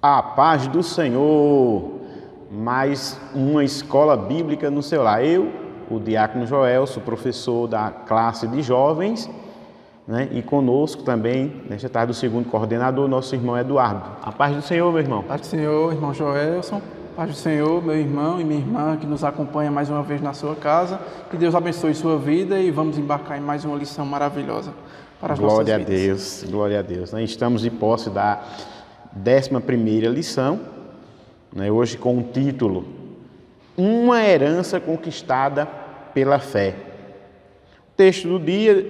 A paz do Senhor, mais uma escola bíblica no seu lar. Eu, o diácono Joel, sou professor da classe de jovens, e conosco também, nesta tarde, o segundo coordenador, nosso irmão Eduardo. A paz do Senhor, meu irmão. Paz do Senhor, irmão Joelson. Paz do Senhor, meu irmão e minha irmã que nos acompanha mais uma vez na sua casa. Que Deus abençoe sua vida e vamos embarcar em mais uma lição maravilhosa para as nossas vidas. Glória a Deus. Estamos de posse da 11ª lição, hoje com o título Uma herança conquistada pela fé. O texto do dia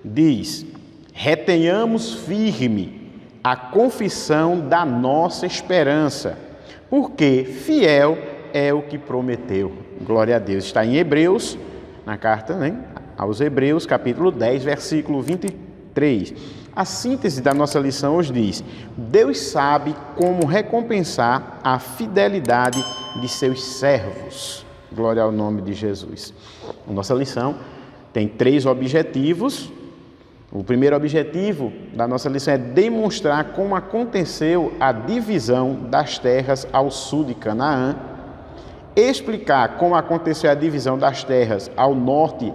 diz: retenhamos firme a confissão da nossa esperança, porque fiel é o que prometeu. Glória a Deus. Está em Hebreus, na carta aos Hebreus, capítulo 10, versículo 23. A síntese da nossa lição hoje diz: Deus sabe como recompensar a fidelidade de seus servos. Glória ao nome de Jesus. A nossa lição tem 3 objetivos. O primeiro objetivo da nossa lição é demonstrar como aconteceu a divisão das terras ao sul de Canaã, explicar como aconteceu a divisão das terras ao norte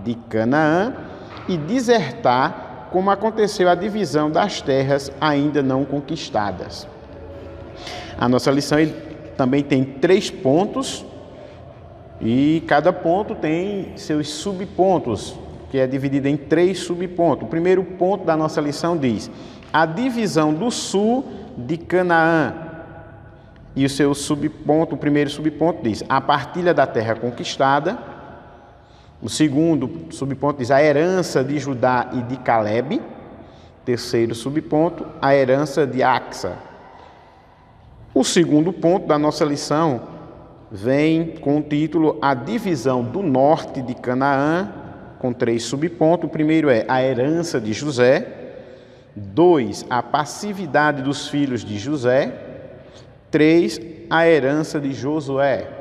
de Canaã e dissertar como aconteceu a divisão das terras ainda não conquistadas. A nossa lição também tem 3 pontos e cada ponto tem seus subpontos, que é dividido em 3 subpontos. O primeiro ponto da nossa lição diz: a divisão do sul de Canaã. E o seu subponto, o primeiro subponto diz: a partilha da terra conquistada. O segundo subponto diz: a herança de Judá e de Calebe. Terceiro subponto: a herança de Axa. O segundo ponto da nossa lição vem com o título A divisão do norte de Canaã, com 3 subpontos. O primeiro é a herança de José. 2, a passividade dos filhos de José. 3, a herança de Josué.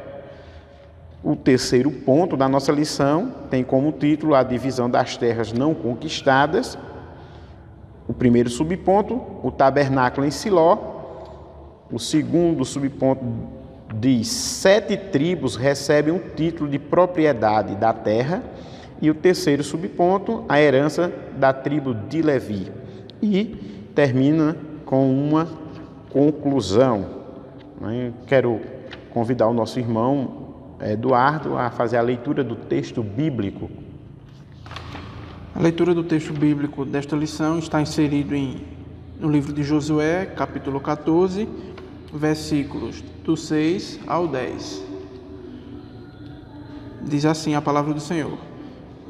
O terceiro ponto da nossa lição tem como título a divisão das terras não conquistadas. O primeiro subponto, o tabernáculo em Siló. O segundo subponto diz: 7 tribos recebem um título de propriedade da terra. E o terceiro subponto, a herança da tribo de Levi. E termina com uma conclusão. Quero convidar o nosso irmão Eduardo a fazer a leitura do texto bíblico. A leitura do texto bíblico desta lição está inserido no livro de Josué, capítulo 14, versículos do 6 ao 10. Diz assim a palavra do Senhor: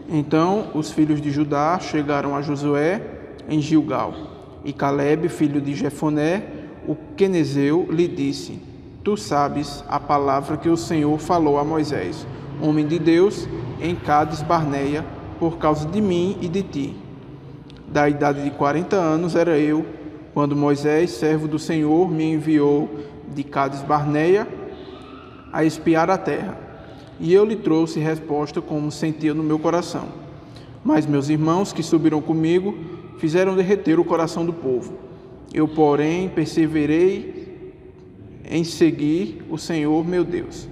Então os filhos de Judá chegaram a Josué em Gilgal, e Calebe, filho de Jefoné, o quenezeu, lhe disse: Tu sabes a palavra que o Senhor falou a Moisés, homem de Deus, em Cades Barneia, por causa de mim e de ti. Da idade de 40 anos era eu, quando Moisés, servo do Senhor, me enviou de Cades Barneia a espiar a terra. E eu lhe trouxe resposta como sentia no meu coração. Mas meus irmãos que subiram comigo fizeram derreter o coração do povo. Eu, porém, perseverei em seguir o Senhor meu Deus.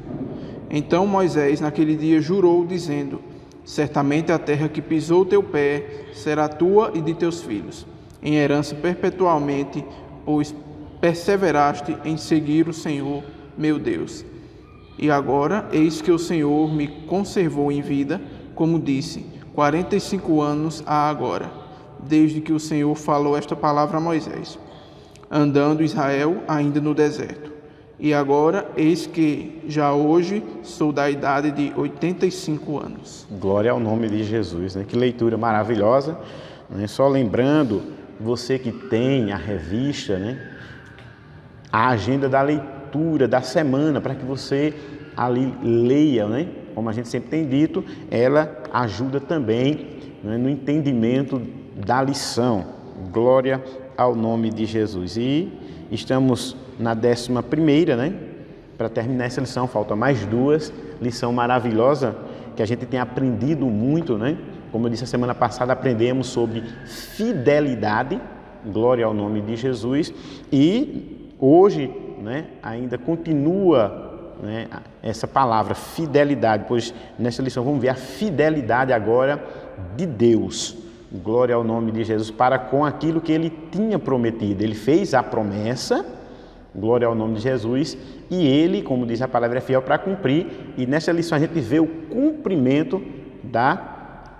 Então Moisés naquele dia jurou, dizendo: Certamente a terra que pisou teu pé será tua e de teus filhos, em herança perpetualmente, pois perseveraste em seguir o Senhor meu Deus. E agora, eis que o Senhor me conservou em vida, como disse, 45 anos há agora, desde que o Senhor falou esta palavra a Moisés, andando Israel ainda no deserto. E agora, eis que já hoje sou da idade de 85 anos. Glória ao nome de Jesus, Que leitura maravilhosa, Só lembrando, você que tem a revista, a agenda da leitura da semana, para que você ali leia, Como a gente sempre tem dito, ela ajuda também no entendimento da lição. Glória ao nome de Jesus. E estamos na 11ª, Para terminar essa lição, falta mais 2. Lição maravilhosa, que a gente tem aprendido muito, Como eu disse a semana passada, aprendemos sobre fidelidade. Glória ao nome de Jesus. E hoje, né, ainda continua, né, essa palavra fidelidade, pois nessa lição vamos ver a fidelidade agora de Deus. Glória ao nome de Jesus para com aquilo que ele tinha prometido. Ele fez a promessa, glória ao nome de Jesus, e ele, como diz a palavra, é fiel para cumprir. E nessa lição a gente vê o cumprimento da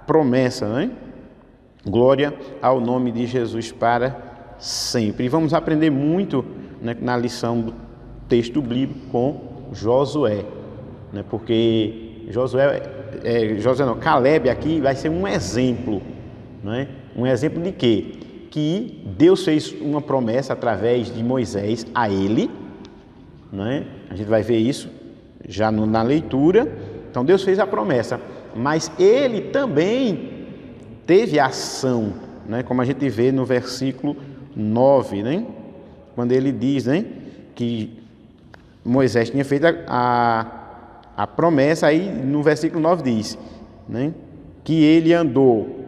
promessa, né? Glória ao nome de Jesus para sempre. E vamos aprender muito, né, na lição do texto bíblico com Josué, né? Porque Caleb aqui vai ser um exemplo, né? Um exemplo de quê? Que Deus fez uma promessa através de Moisés a ele, né? A gente vai ver isso já na leitura. Então Deus fez a promessa, mas ele também teve ação, né? Como a gente vê no versículo 9, né? Quando ele diz, né, que Moisés tinha feito a promessa, aí no versículo 9 diz, né, que ele andou,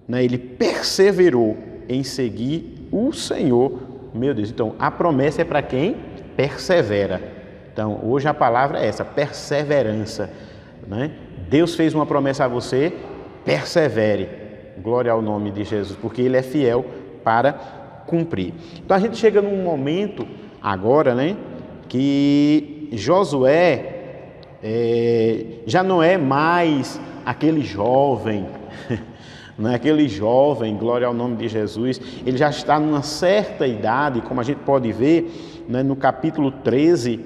né, ele perseverou em seguir o Senhor, meu Deus. Então a promessa é para quem persevera. Então hoje a palavra é essa, perseverança, né? Deus fez uma promessa a você, persevere, glória ao nome de Jesus, porque ele é fiel para cumprir. Então a gente chega num momento agora, né, que Josué já não é mais aquele jovem, não é aquele jovem, glória ao nome de Jesus. Ele já está numa certa idade, como a gente pode ver, né, no capítulo 13,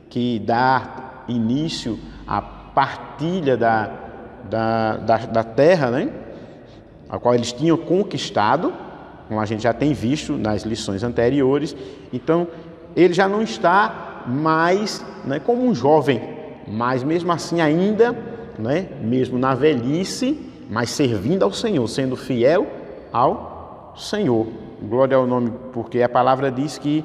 que dá início à partilha da terra, né, a qual eles tinham conquistado, como a gente já tem visto nas lições anteriores. Então ele já não está mais, né, como um jovem, mas mesmo assim ainda, né, mesmo na velhice, mas servindo ao Senhor, sendo fiel ao Senhor. Glória ao nome, porque a palavra diz que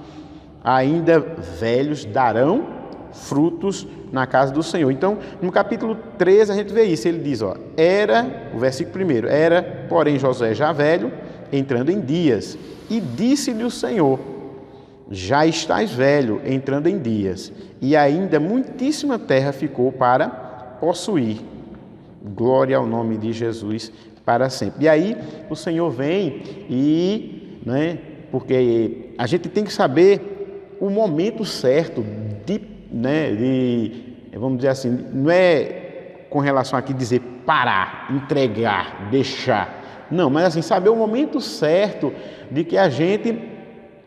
ainda velhos darão frutos na casa do Senhor. Então, no capítulo 13 a gente vê isso. Ele diz, ó, o versículo 1, era, porém, Josué já velho, entrando em dias, e disse-lhe o Senhor, já estás velho, entrando em dias, e ainda muitíssima terra ficou para possuir. Glória ao nome de Jesus para sempre. E aí o Senhor vem e, né, porque a gente tem que saber o momento certo vamos dizer assim, não é com relação aqui dizer parar, entregar, deixar. Não, mas assim, saber o momento certo de que a gente,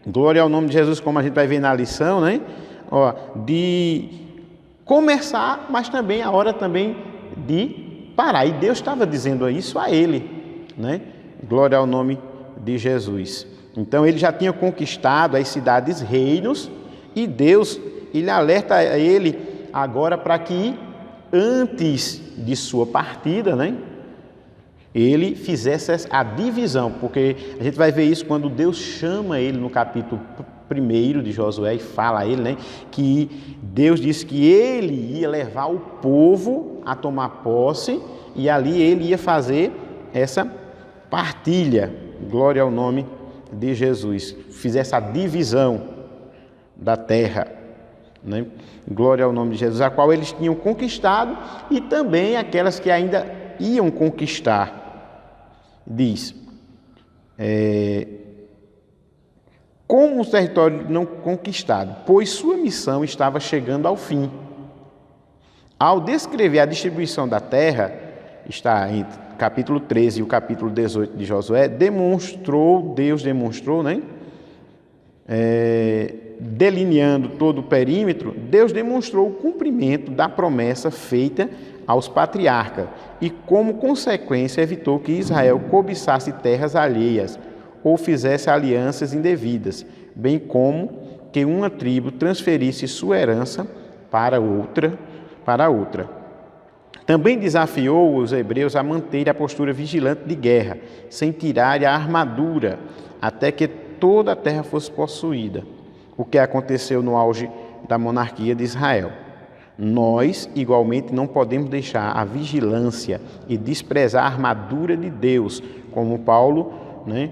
glória ao nome de Jesus, como a gente vai ver na lição, né? Ó, de começar, mas também a hora também de parar. E Deus estava dizendo isso a ele, né? Glória ao nome de Jesus. Então ele já tinha conquistado as cidades reinos e Deus, ele alerta a ele agora para que antes de sua partida, né, ele fizesse a divisão, porque a gente vai ver isso quando Deus chama ele no capítulo 1 de Josué e fala a ele, né, que Deus disse que ele ia levar o povo a tomar posse e ali ele ia fazer essa partilha, glória ao nome de Jesus, fizesse a divisão da terra, né? Glória ao nome de Jesus, a qual eles tinham conquistado e também aquelas que ainda iam conquistar. Diz, como o território não conquistado, pois sua missão estava chegando ao fim. Ao descrever a distribuição da terra, está entre capítulo 13 e o capítulo 18 de Josué, Deus demonstrou, né? Delineando todo o perímetro, Deus demonstrou o cumprimento da promessa feita aos patriarcas e, como consequência, evitou que Israel cobiçasse terras alheias ou fizesse alianças indevidas, bem como que uma tribo transferisse sua herança para outra. Também desafiou os hebreus a manter a postura vigilante de guerra, sem tirar a armadura, até que toda a terra fosse possuída, o que aconteceu no auge da monarquia de Israel. Nós, igualmente, não podemos deixar a vigilância e desprezar a armadura de Deus, como Paulo, né,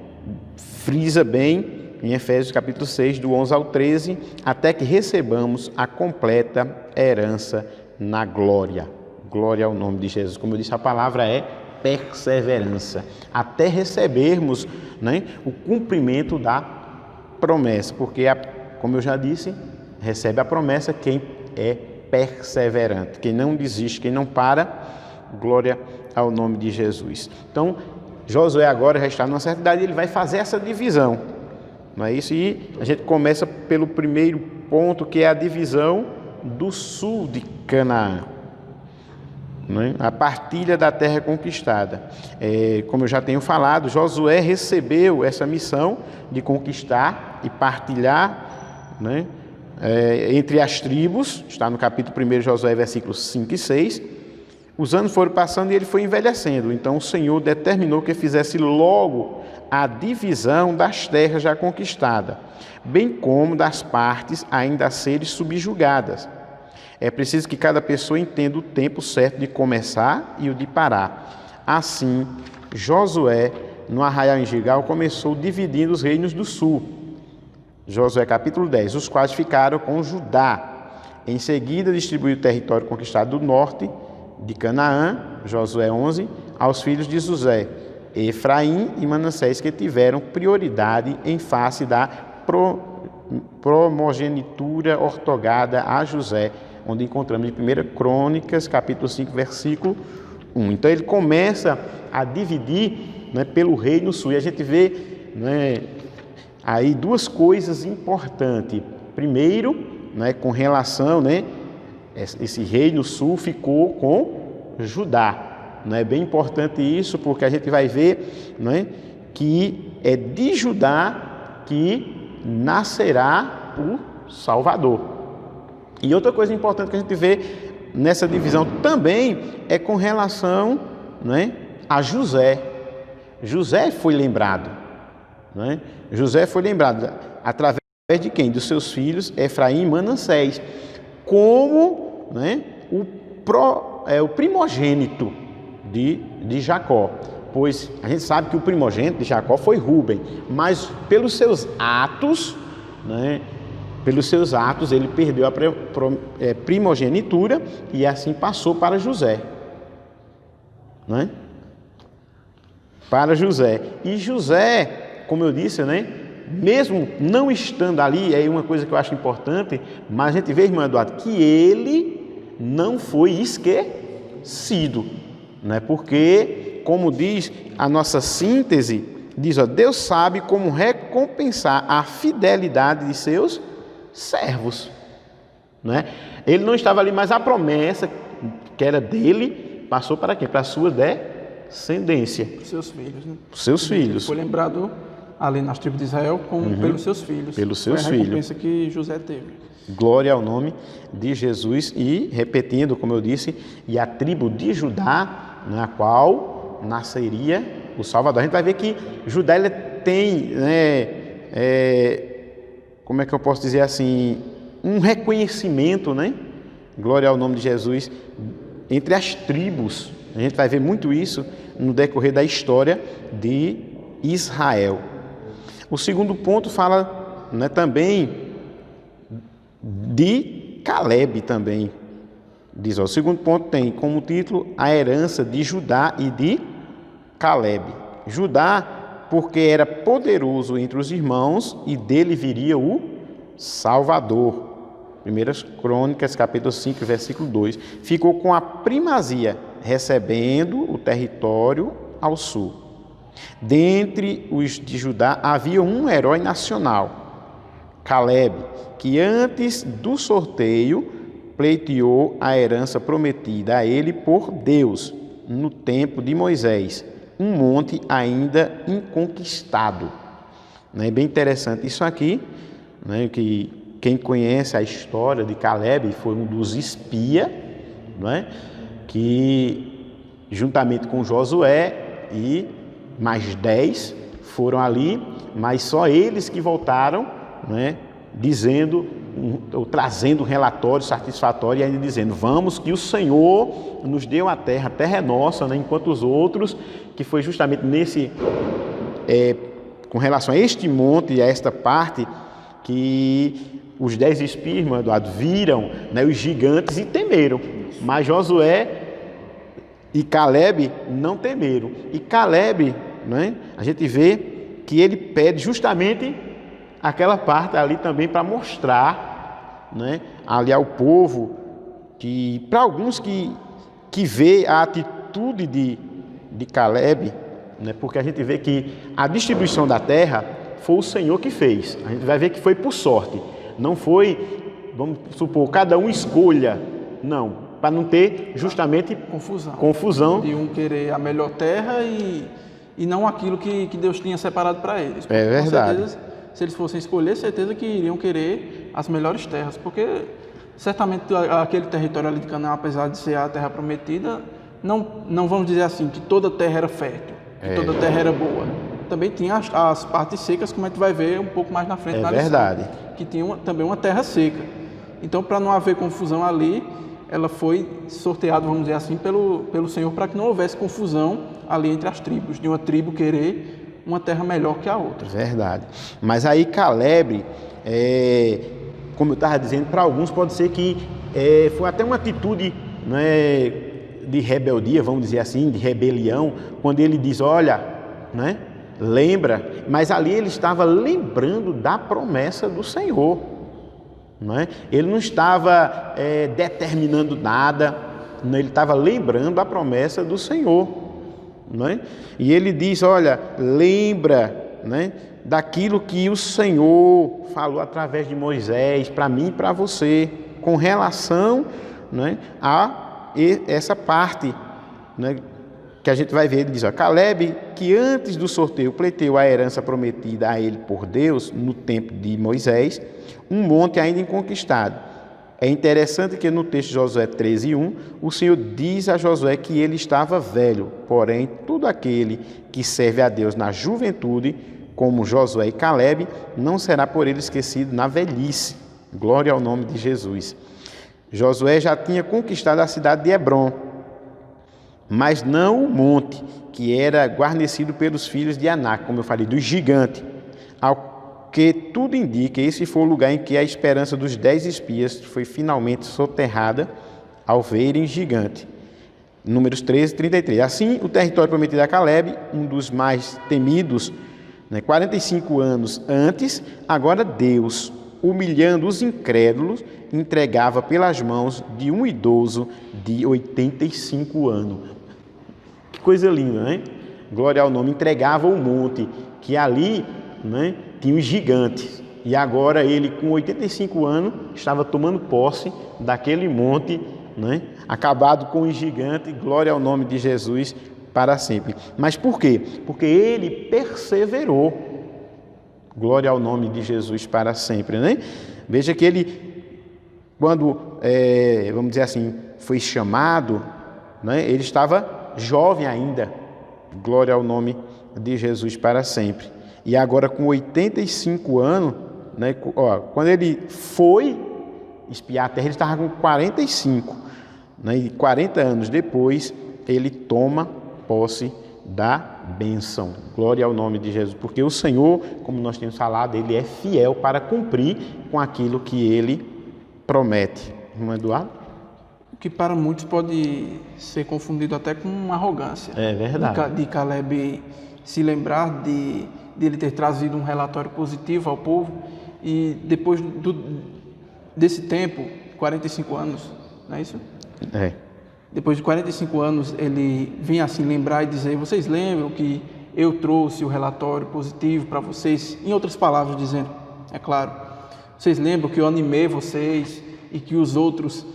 frisa bem em Efésios capítulo 6, do 11 ao 13, até que recebamos a completa herança na glória. Glória ao nome de Jesus. Como eu disse, a palavra é perseverança, até recebermos, né, o cumprimento da promessa, porque, como eu já disse, recebe a promessa quem é perseverante, quem não desiste, quem não para. Glória ao nome de Jesus. Então, Josué agora já está numa certa idade, ele vai fazer essa divisão, não é isso? E a gente começa pelo primeiro ponto, que é a divisão do sul de Canaã, né? A partilha da terra conquistada. Como eu já tenho falado, Josué recebeu essa missão de conquistar e partilhar, né, entre as tribos. Está no capítulo 1 de Josué, versículos 5 e 6. Os anos foram passando e ele foi envelhecendo. Então o Senhor determinou que fizesse logo a divisão das terras já conquistadas, bem como das partes ainda a serem subjugadas. É preciso que cada pessoa entenda o tempo certo de começar e o de parar. Assim, Josué, no arraial em Gilgal, começou dividindo os reinos do sul. Josué capítulo 10, os quais ficaram com Judá. Em seguida, distribuiu o território conquistado do norte de Canaã, Josué 11, aos filhos de José, Efraim e Manassés, que tiveram prioridade em face da primogenitura ortogada a José, onde encontramos em 1 Crônicas, capítulo 5, versículo 1. Então ele começa a dividir, né, pelo reino sul, e a gente vê, né, aí duas coisas importantes. Primeiro, né, com relação, né, esse reino sul ficou com Judá. Não é bem importante isso, porque a gente vai ver, né, que é de Judá que nascerá o Salvador. E outra coisa importante que a gente vê nessa divisão também é com relação, né, a José. José foi lembrado, né? José foi lembrado através de quem? Dos seus filhos Efraim e Manassés, como, né, o primogênito de Jacó. Pois a gente sabe que o primogênito de Jacó foi Rúben, mas pelos seus atos, né, ele perdeu a primogenitura e assim passou para José, né? Para José. E José, como eu disse, né, mesmo não estando ali, é uma coisa que eu acho importante, mas a gente vê, irmão Eduardo, que ele não foi esquecido, né? Porque, como diz a nossa síntese, diz, ó, Deus sabe como recompensar a fidelidade de seus servos, né? Ele não estava ali, mas a promessa que era dele passou para quem? Para a sua descendência. Seus filhos, né? Seus filhos. Foi lembrado ali nas tribos de Israel como pelos seus filhos. Pelos seus foi a recompensa que José teve. Glória ao nome de Jesus. E, repetindo, como eu disse, e a tribo de Judá, na qual nasceria o Salvador. A gente vai ver que Judá ele tem, né, como é que eu posso dizer assim, um reconhecimento, né? Glória ao nome de Jesus, entre as tribos. A gente vai ver muito isso no decorrer da história de Israel. O segundo ponto fala, né, também de Calebe também. Diz, ó, o segundo ponto tem como título a herança de Judá e de Calebe. Judá, porque era poderoso entre os irmãos e dele viria o Salvador. 1 Crônicas, capítulo 5, versículo 2. Ficou com a primazia, recebendo o território ao sul. Dentre os de Judá havia um herói nacional, Calebe, que antes do sorteio pleiteou a herança prometida a ele por Deus, no tempo de Moisés, um monte ainda inconquistado. É bem interessante isso aqui, né, que quem conhece a história de Calebe foi um dos espias, né, que juntamente com Josué e mais 10 foram ali, mas só eles que voltaram, né, dizendo, ou trazendo um relatório satisfatório e ainda dizendo, vamos que o Senhor nos deu a terra é nossa, né, enquanto os outros, que foi justamente nesse com relação a este monte e a esta parte, que os 10 espias, irmão Eduardo, viram, né, os gigantes e temeram. Mas Josué e Caleb não temeram. E Caleb, né, a gente vê que ele pede justamente aquela parte ali também para mostrar, né, ali ao povo, que para alguns que vê a atitude de Caleb, né, porque a gente vê que a distribuição da terra foi o Senhor que fez. A gente vai ver que foi por sorte. Não foi, vamos supor, cada um escolha. Não, para não ter justamente confusão. De um querer a melhor terra e não aquilo que Deus tinha separado para eles. É verdade. Com certeza, se eles fossem escolher, certeza que iriam querer as melhores terras, porque certamente aquele território ali de Canaã, apesar de ser a terra prometida, não vamos dizer assim que toda terra era fértil, que toda terra era boa. Também tinha as partes secas, como a gente vai ver um pouco mais na frente na lição, verdade. que tinha também uma terra seca. Então, para não haver confusão ali, ela foi sorteada, vamos dizer assim, pelo Senhor, para que não houvesse confusão ali entre as tribos, de uma tribo querer uma terra melhor que a outra. Verdade. Mas aí Caleb, como eu estava dizendo, para alguns pode ser que foi até uma atitude, né, de rebeldia, vamos dizer assim, de rebelião, quando ele diz, olha, né, lembra, mas ali ele estava lembrando da promessa do Senhor, não é? Ele não estava determinando nada, não, ele estava lembrando a promessa do Senhor, não é? E ele diz, olha, lembra, né, daquilo que o Senhor falou através de Moisés, para mim e para você, com relação, né, a essa parte, né, que a gente vai ver. Ele diz, ó, Caleb, que antes do sorteio pleiteou a herança prometida a ele por Deus, no tempo de Moisés, um monte ainda inconquistado. É interessante que no texto de Josué 13:1, o Senhor diz a Josué que ele estava velho, porém, todo aquele que serve a Deus na juventude, como Josué e Caleb, não será por ele esquecido na velhice. Glória ao nome de Jesus. Josué já tinha conquistado a cidade de Hebrom, mas não o monte, que era guarnecido pelos filhos de Anak, como eu falei, do gigante. Ao que tudo indica, esse foi o lugar em que a esperança dos 10 espias foi finalmente soterrada ao verem gigante. Números 13:33. Assim, o território prometido a Caleb, um dos mais temidos, 45 anos antes, agora Deus, humilhando os incrédulos, entregava pelas mãos de um idoso de 85 anos. Que coisa linda, né? Glória ao nome. Entregava o monte, que ali, né, tinha os gigantes. E agora ele, com 85 anos, estava tomando posse daquele monte, né, acabado com os gigantes. Glória ao nome de Jesus para sempre. Mas por quê? Porque ele perseverou. Glória ao nome de Jesus para sempre, né? Veja que ele, quando, vamos dizer assim, foi chamado, né, ele estava jovem ainda. Glória ao nome de Jesus para sempre. E agora com 85 anos, né, quando ele foi espiar a terra, ele estava com 45. Né, e 40 anos depois, ele toma posse da bênção. Glória ao nome de Jesus, porque o Senhor, como nós temos falado, ele é fiel para cumprir com aquilo que ele promete. Irmão Eduardo? O que para muitos pode ser confundido até com arrogância. É verdade. De Caleb se lembrar de ele ter trazido um relatório positivo ao povo e depois desse tempo, 45 anos, não é isso? É. Depois de 45 anos, ele vem assim lembrar e dizer, vocês lembram que eu trouxe o relatório positivo para vocês? Em outras palavras, dizendo, é claro, vocês lembram que eu animei vocês e que os outros,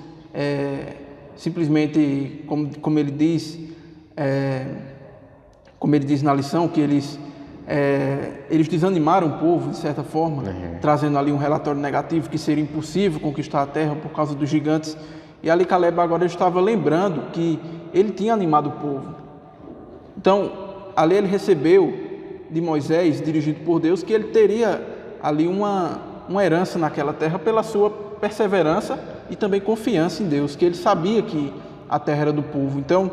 simplesmente, como ele diz na lição, que eles desanimaram o povo, de certa forma, trazendo ali um relatório negativo, que seria impossível conquistar a terra por causa dos gigantes. E ali Caleb agora estava lembrando que ele tinha animado o povo. Então, ali ele recebeu de Moisés, dirigido por Deus, que ele teria ali uma herança naquela terra pela sua perseverança e também confiança em Deus, que ele sabia que a terra era do povo. Então,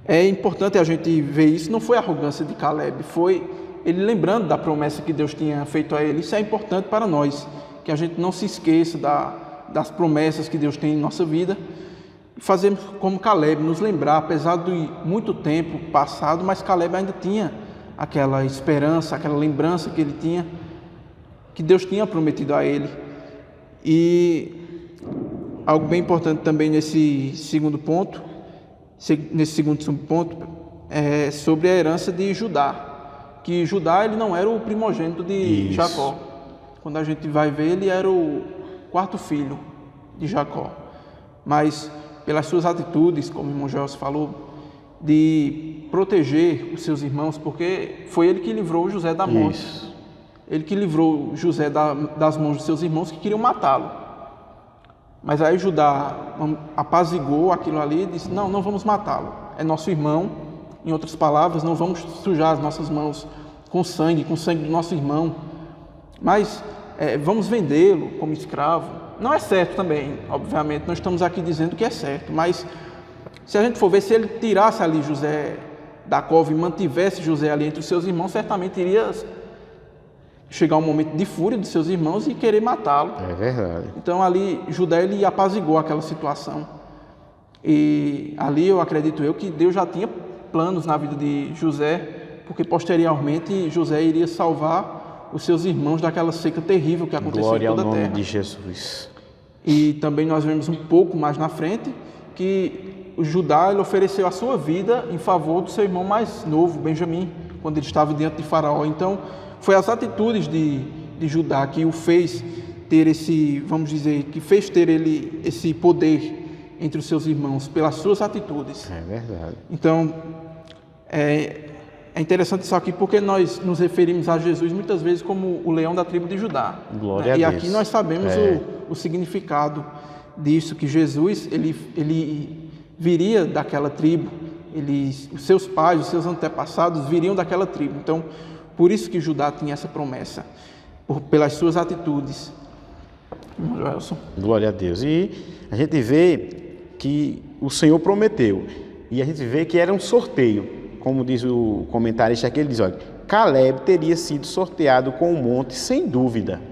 é importante a gente ver isso. Não foi arrogância de Caleb, foi ele lembrando da promessa que Deus tinha feito a ele. Isso é importante para nós, que a gente não se esqueça das promessas que Deus tem em nossa vida. E fazemos como Caleb, nos lembrar, apesar de muito tempo passado, mas Caleb ainda tinha aquela esperança, aquela lembrança que ele tinha, que Deus tinha prometido a ele. E algo bem importante também nesse segundo ponto, é sobre a herança de Judá, que Judá ele não era o primogênito de Jacó. Quando a gente vai ver, ele era o quarto filho de Jacó, mas pelas suas atitudes, como o irmão Joel falou, de proteger os seus irmãos, porque foi ele que livrou José da morte. Isso. Ele que livrou José das mãos dos seus irmãos que queriam matá-lo. Mas aí Judá apaziguou aquilo ali e disse, não vamos matá-lo, é nosso irmão. Em outras palavras, não vamos sujar as nossas mãos com sangue do nosso irmão, mas vamos vendê-lo como escravo. Não é certo também, obviamente, não estamos aqui dizendo que é certo, mas se a gente for ver, se ele tirasse ali José da cova e mantivesse José ali entre os seus irmãos, certamente iria chegar um momento de fúria dos seus irmãos e querer matá-lo. É verdade. Então ali Judá ele apaziguou aquela situação. E ali eu acredito que Deus já tinha planos na vida de José, porque posteriormente José iria salvar os seus irmãos daquela seca terrível que aconteceu Glória em toda a terra. ao nome de Jesus. E também nós vemos um pouco mais na frente que o Judá ele ofereceu a sua vida em favor do seu irmão mais novo, Benjamim, quando ele estava diante de Faraó. Então, foi as atitudes de Judá que o fez ter que fez ter ele esse poder entre os seus irmãos, pelas suas atitudes. É verdade. Então, é interessante isso aqui porque nós nos referimos a Jesus muitas vezes como o leão da tribo de Judá. Glória a E Deus. aqui nós sabemos o significado disso, que Jesus ele viria daquela tribo, os seus pais, os seus antepassados viriam daquela tribo. Então, por isso que Judá tinha essa promessa, pelas suas atitudes. Joelson. Glória a Deus. E a gente vê que o Senhor prometeu, e a gente vê que era um sorteio. Como diz o comentarista aqui, ele diz, olha, Caleb teria sido sorteado com o monte sem dúvida,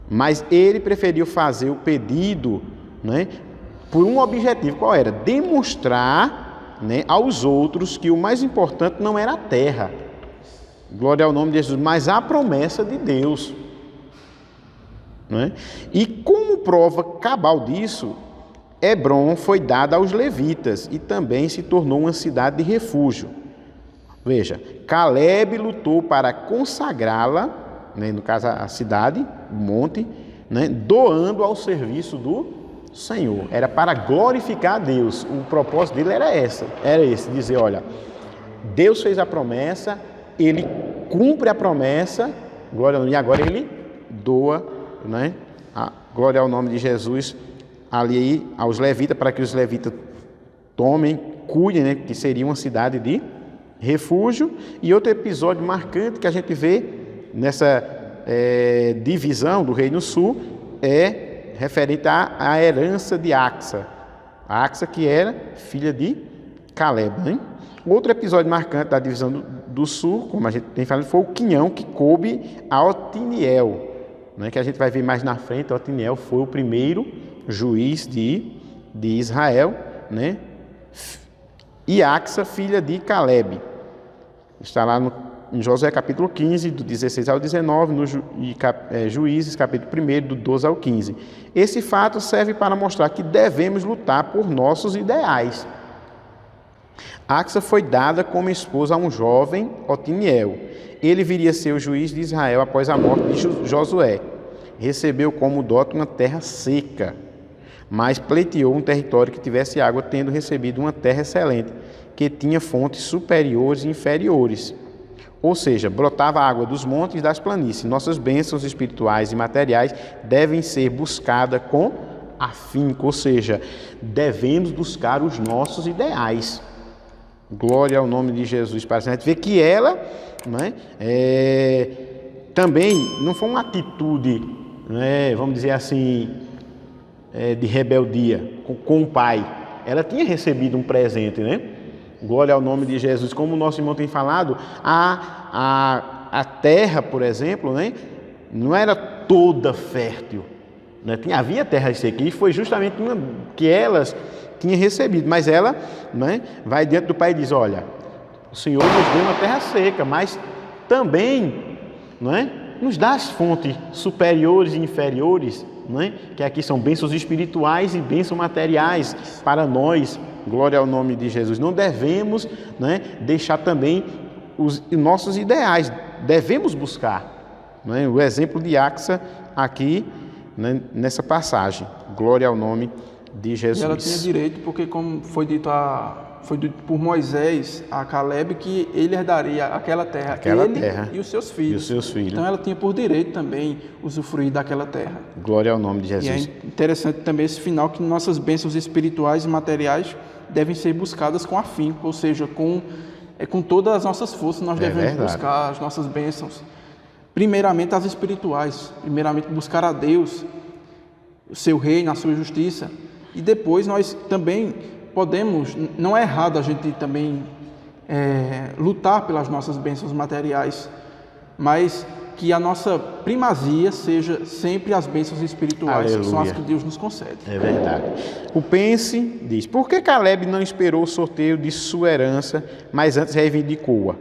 mas ele preferiu fazer o pedido, né, por um objetivo. Qual era? Demonstrar, né, aos outros que o mais importante não era a terra, glória ao nome de Jesus, mas a promessa de Deus, né? E como prova cabal disso, Hebrom foi dada aos levitas e também se tornou uma cidade de refúgio. Veja, Caleb lutou para consagrá-la, né, no caso a cidade, o monte, né, doando ao serviço do Senhor. Era para glorificar a Deus. O propósito dele era esse, dizer, olha, Deus fez a promessa, ele cumpre a promessa, glória ao nome, e agora ele doa, né, a glória ao nome de Jesus, ali aos levitas, para que os levitas cuidem, né, que seria uma cidade de refúgio. E outro episódio marcante que a gente vê nessa divisão do Reino Sul é referente à herança de Axa. A Axa que era filha de Caleb, né? Outro episódio marcante da divisão do Sul, como a gente tem falado, foi o quinhão que coube a Otiniel, né, que a gente vai ver mais na frente. Otiniel foi o primeiro juiz de Israel, né? E Axa, filha de Caleb. Está lá em Josué capítulo 15, do 16 ao 19, no Juízes capítulo 1, do 12 ao 15. Esse fato serve para mostrar que devemos lutar por nossos ideais. Axa foi dada como esposa a um jovem Otiniel. Ele viria a ser o juiz de Israel após a morte de Josué. Recebeu como dote uma terra seca, mas pleiteou um território que tivesse água, tendo recebido uma terra excelente, que tinha fontes superiores e inferiores. Ou seja, brotava água dos montes e das planícies. Nossas bênçãos espirituais e materiais devem ser buscadas com afinco, ou seja, devemos buscar os nossos ideais. Glória ao nome de Jesus. Para a gente ver que ela, né, também não foi uma atitude, né, vamos dizer assim, de rebeldia com o pai. Ela tinha recebido um presente, né? Glória ao nome de Jesus. Como o nosso irmão tem falado, a terra, por exemplo, né, não era toda fértil. Né? Havia terra seca, e foi justamente uma que elas tinham recebido. Mas ela, né, vai diante do Pai e diz: olha, o Senhor nos deu uma terra seca, mas também, né, nos dá as fontes superiores e inferiores, né, que aqui são bênçãos espirituais e bênçãos materiais para nós. Glória ao nome de Jesus. Não devemos, né, deixar também os nossos ideais, devemos buscar, né, o exemplo de Axa aqui, né, nessa passagem. Glória ao nome de Jesus. E ela tinha direito, porque como foi dito por Moisés a Caleb, que ele herdaria aquela terra, e os seus filhos. Então ela tinha por direito também usufruir daquela terra. Glória ao nome de Jesus. E é interessante também esse final, que nossas bênçãos espirituais e materiais devem ser buscadas com afinco, ou seja, com todas as nossas forças nós devemos buscar as nossas bênçãos. Primeiramente as espirituais, primeiramente buscar a Deus, o seu reino, a sua justiça, e depois nós também podemos, não é errado a gente também lutar pelas nossas bênçãos materiais, mas que a nossa primazia seja sempre as bênçãos espirituais, Aleluia. Que são as que Deus nos concede. É verdade. O Pense diz: por que Caleb não esperou o sorteio de sua herança, mas antes reivindicou-a?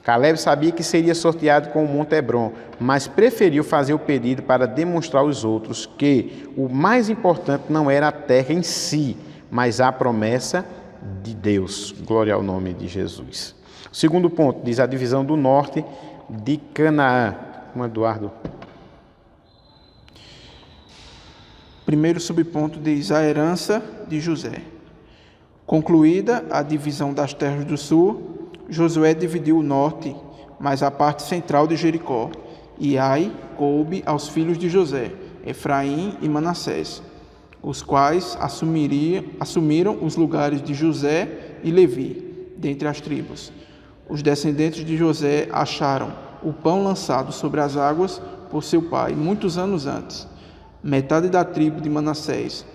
Caleb sabia que seria sorteado com o Monte Hebron, mas preferiu fazer o pedido para demonstrar aos outros que o mais importante não era a terra em si, mas a promessa de Deus. Glória ao nome de Jesus. O segundo ponto diz a divisão do norte de Canaã. Eduardo. Primeiro subponto diz a herança de José. Concluída a divisão das terras do sul, Josué dividiu o norte, mas a parte central de Jericó. E Ai coube aos filhos de José, Efraim e Manassés, os quais assumiram os lugares de José e Levi, dentre as tribos. Os descendentes de José acharam o pão lançado sobre as águas por seu pai, muitos anos antes. Metade da tribo de Manassés,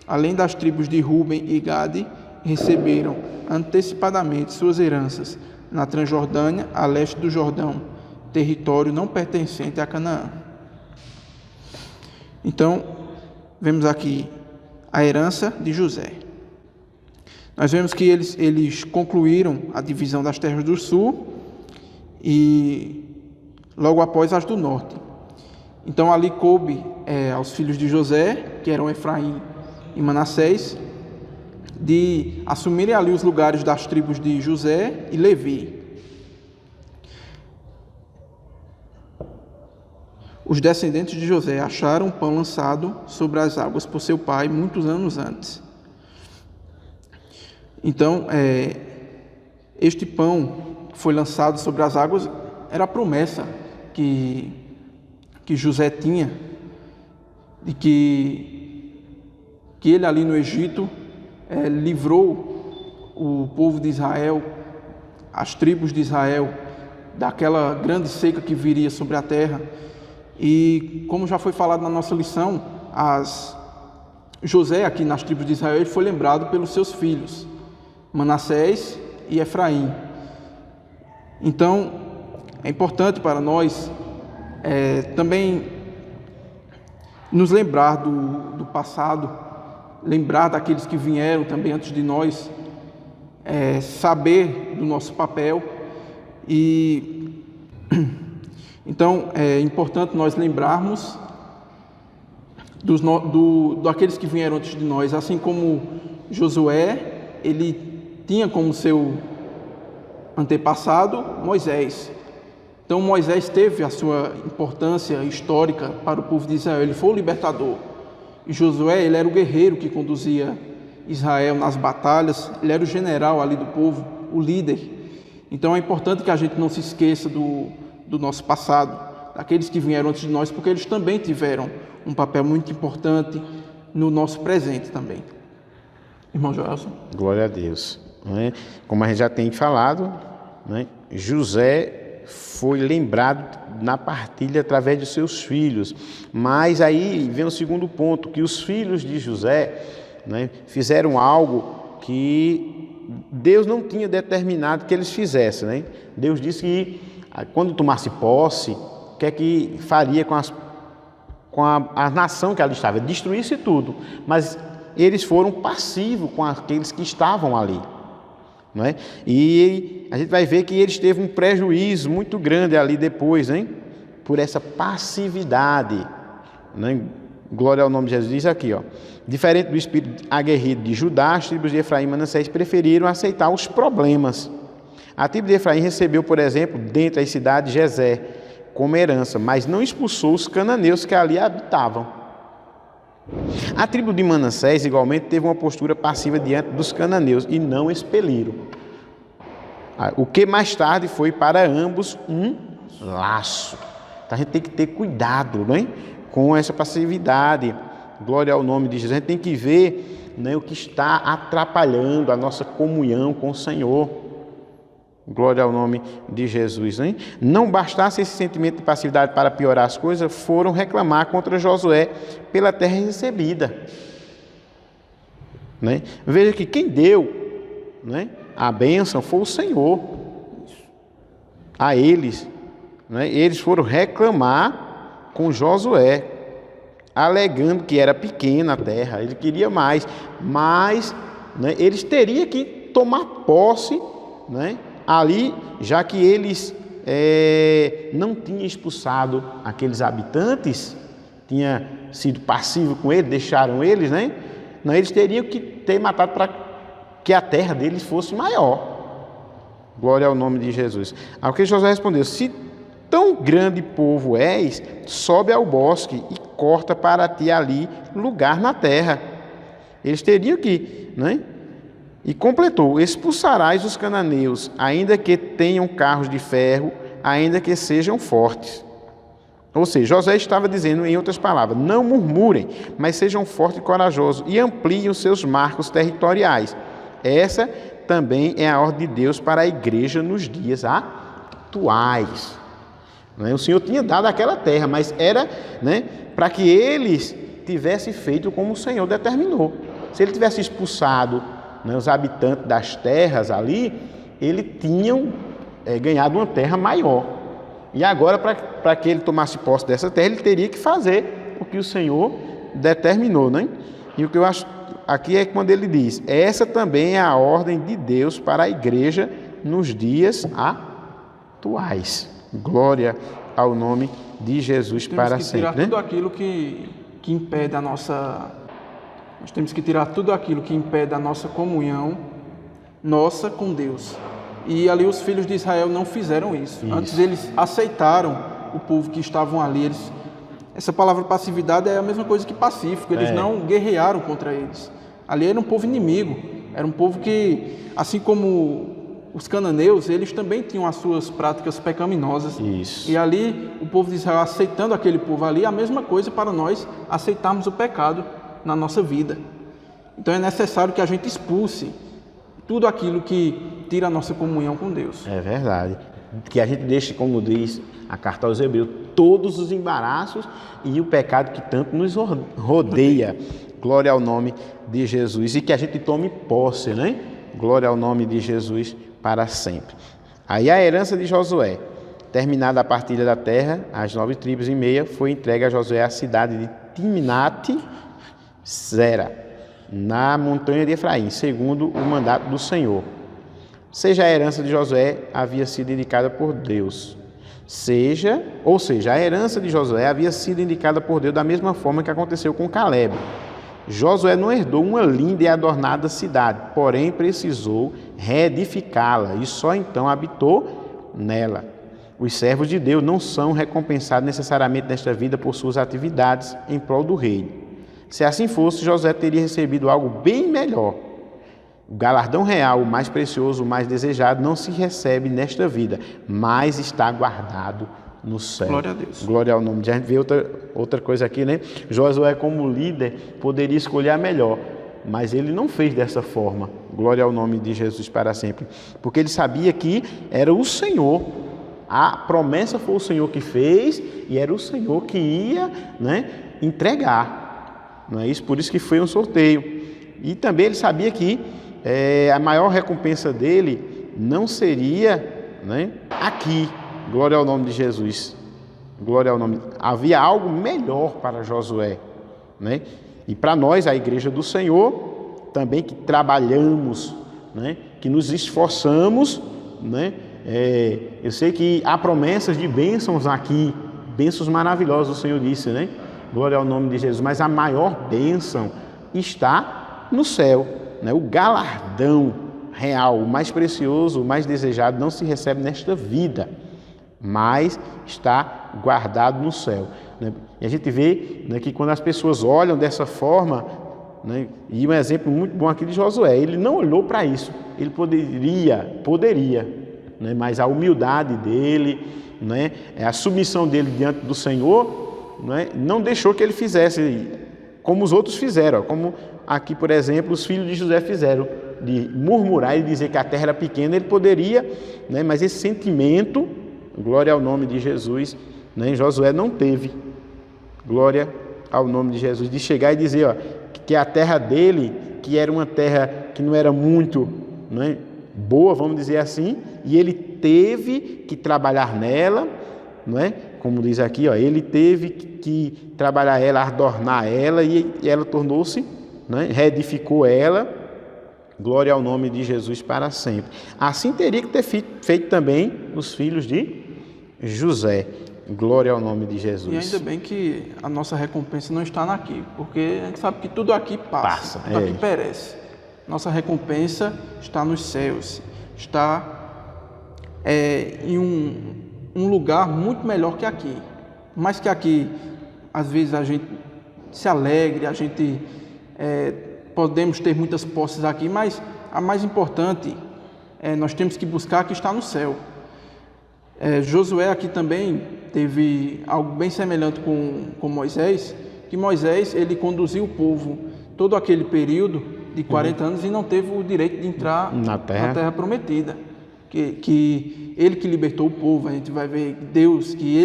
além das tribos de Ruben e Gade, receberam antecipadamente suas heranças na Transjordânia, a leste do Jordão, território não pertencente a Canaã. Então, vemos aqui a herança de José. Nós vemos que eles concluíram a divisão das terras do sul e logo após as do norte. Então ali coube aos filhos de José, que eram Efraim e Manassés, de assumirem ali os lugares das tribos de José e Levi. Os descendentes de José acharam o pão lançado sobre as águas por seu pai muitos anos antes. Então, este pão que foi lançado sobre as águas era a promessa que José tinha de que ele ali no Egito livrou o povo de Israel, as tribos de Israel, daquela grande seca que viria sobre a terra. E como já foi falado na nossa lição, José aqui nas tribos de Israel ele foi lembrado pelos seus filhos, Manassés e Efraim. Então, é importante para nós também nos lembrar do passado, lembrar daqueles que vieram também antes de nós, saber do nosso papel e então é importante nós lembrarmos daqueles que vieram antes de nós, assim como Josué, ele tinha como seu antepassado Moisés. Então Moisés teve a sua importância histórica para o povo de Israel, ele foi o libertador. E Josué, ele era o guerreiro que conduzia Israel nas batalhas, ele era o general ali do povo, o líder. Então é importante que a gente não se esqueça do nosso passado, daqueles que vieram antes de nós, porque eles também tiveram um papel muito importante no nosso presente também. Irmão Joelson. Glória a Deus. Como a gente já tem falado, José foi lembrado na partilha através de seus filhos. Mas aí vem o segundo ponto, que os filhos de José fizeram algo que Deus não tinha determinado que eles fizessem, né? Deus disse que quando tomasse posse, o que é que faria com a nação que ali estava? Destruísse tudo. Mas eles foram passivos com aqueles que estavam ali, não é? E a gente vai ver que eles teve um prejuízo muito grande ali depois, hein? Por essa passividade, né? Glória ao nome de Jesus. Diz aqui, ó, diferente do espírito aguerrido de Judá, as tribos de Efraim e Manassés preferiram aceitar os problemas. A tribo de Efraim recebeu, por exemplo, dentro das cidades Jezé, como herança, mas não expulsou os cananeus que ali habitavam. A tribo de Manassés, igualmente, teve uma postura passiva diante dos cananeus e não expeliram. O que mais tarde foi para ambos um laço. Então, a gente tem que ter cuidado, né, com essa passividade. Glória ao nome de Jesus. A gente tem que ver, né, o que está atrapalhando a nossa comunhão com o Senhor. Glória ao nome de Jesus, né? Não bastasse esse sentimento de passividade para piorar as coisas, foram reclamar contra Josué pela terra recebida, né? Veja que quem deu, né, a bênção foi o Senhor a eles, né? Eles foram reclamar com Josué, alegando que era pequena a terra, ele queria mais, mas, né, eles teriam que tomar posse, né, ali, já que eles não tinham expulsado aqueles habitantes, tinha sido passivo com eles, deixaram eles, né? Não, eles teriam que ter matado para que a terra deles fosse maior. Glória ao nome de Jesus. Ao que Josué respondeu: se tão grande povo és, sobe ao bosque e corta para ti ali lugar na terra. Eles teriam que, né? E completou: expulsarás os cananeus, ainda que tenham carros de ferro, ainda que sejam fortes. Ou seja, Josué estava dizendo, em outras palavras, não murmurem, mas sejam fortes e corajosos e ampliem os seus marcos territoriais. Essa também é a ordem de Deus para a igreja nos dias atuais. O Senhor tinha dado aquela terra, mas era, né, para que eles tivessem feito como o Senhor determinou. Se ele tivesse expulsado, né, os habitantes das terras ali, eles tinham ganhado uma terra maior. E agora, para que ele tomasse posse dessa terra, ele teria que fazer o que o Senhor determinou, né? E o que eu acho aqui é quando ele diz: essa também é a ordem de Deus para a igreja nos dias atuais. Glória ao nome de Jesus para sempre. Temos que tirar tudo aquilo que impede a nossa... Nós temos que tirar tudo aquilo que impede a nossa comunhão, nossa com Deus. E ali os filhos de Israel não fizeram isso. Antes eles aceitaram o povo que estavam ali. Essa palavra passividade é a mesma coisa que pacífico. Eles não guerrearam contra eles. Ali era um povo inimigo. Era um povo que, assim como os cananeus, eles também tinham as suas práticas pecaminosas. Isso. E ali o povo de Israel aceitando aquele povo ali, a mesma coisa para nós aceitarmos o pecado na nossa vida. Então é necessário que a gente expulse tudo aquilo que tira a nossa comunhão com Deus. É verdade. Que a gente deixe, como diz a carta aos Hebreus, todos os embaraços e o pecado que tanto nos rodeia. Glória ao nome de Jesus. E que a gente tome posse, né? Glória ao nome de Jesus para sempre. Aí a herança de Josué, terminada a partilha da terra, as 9 tribos e meia, foi entregue a Josué a cidade de Timnat-Sera, na montanha de Efraim, segundo o mandato do Senhor. Seja a herança de Josué havia sido indicada por Deus. Ou seja, a herança de Josué havia sido indicada por Deus da mesma forma que aconteceu com Caleb. Josué não herdou uma linda e adornada cidade, porém precisou reedificá-la e só então habitou nela. Os servos de Deus não são recompensados necessariamente nesta vida por suas atividades em prol do reino. Se assim fosse, Josué teria recebido algo bem melhor. O galardão real, o mais precioso, o mais desejado, não se recebe nesta vida, mas está guardado no céu. Glória a Deus. Glória ao nome de Jesus. A gente vê outra coisa aqui, né? Josué, como líder, poderia escolher a melhor, mas ele não fez dessa forma. Glória ao nome de Jesus para sempre. Porque ele sabia que era o Senhor. A promessa foi o Senhor que fez e era o Senhor que ia, né, entregar. Não é isso? Por isso que foi um sorteio. E também ele sabia que a maior recompensa dele não seria, né, aqui, glória ao nome de Jesus, glória ao nome. Havia algo melhor para Josué, né? E para nós, a igreja do Senhor, também que trabalhamos, né, que nos esforçamos, né? Eu sei que há promessas de bênçãos aqui, bênçãos maravilhosas, o Senhor disse, né? Glória ao nome de Jesus. Mas a maior bênção está no céu, né? O galardão real, o mais precioso, o mais desejado, não se recebe nesta vida, mas está guardado no céu, né? E a gente vê, né, que quando as pessoas olham dessa forma, né, e um exemplo muito bom aqui de Josué, ele não olhou para isso, ele poderia, né, mas a humildade dele, né, a submissão dele diante do Senhor, né, não deixou que ele fizesse como os outros fizeram, como aqui, por exemplo, os filhos de José fizeram, de murmurar e dizer que a terra era pequena. Ele poderia, né, mas esse sentimento, glória ao nome de Jesus, né, Josué não teve, glória ao nome de Jesus, de chegar e dizer, ó, que a terra dele, que era uma terra que não era muito, né, boa, vamos dizer assim, e ele teve que trabalhar nela, não é? Como diz aqui, ó, ele teve que trabalhar ela, adornar ela, e ela tornou-se, né, reedificou ela, glória ao nome de Jesus para sempre. Assim teria que ter feito também os filhos de José, glória ao nome de Jesus. E ainda bem que a nossa recompensa não está aqui, porque a gente sabe que tudo aqui passa, tudo aqui perece. Nossa recompensa está nos céus, está em um lugar muito melhor que aqui. Mais que aqui, às vezes a gente se alegre, a gente podemos ter muitas posses aqui, mas a mais importante nós temos que buscar que está no céu. Josué aqui também teve algo bem semelhante com Moisés, que Moisés ele conduziu o povo todo aquele período de 40 anos e não teve o direito de entrar na terra prometida. Que ele que libertou o povo, a gente vai ver Deus, que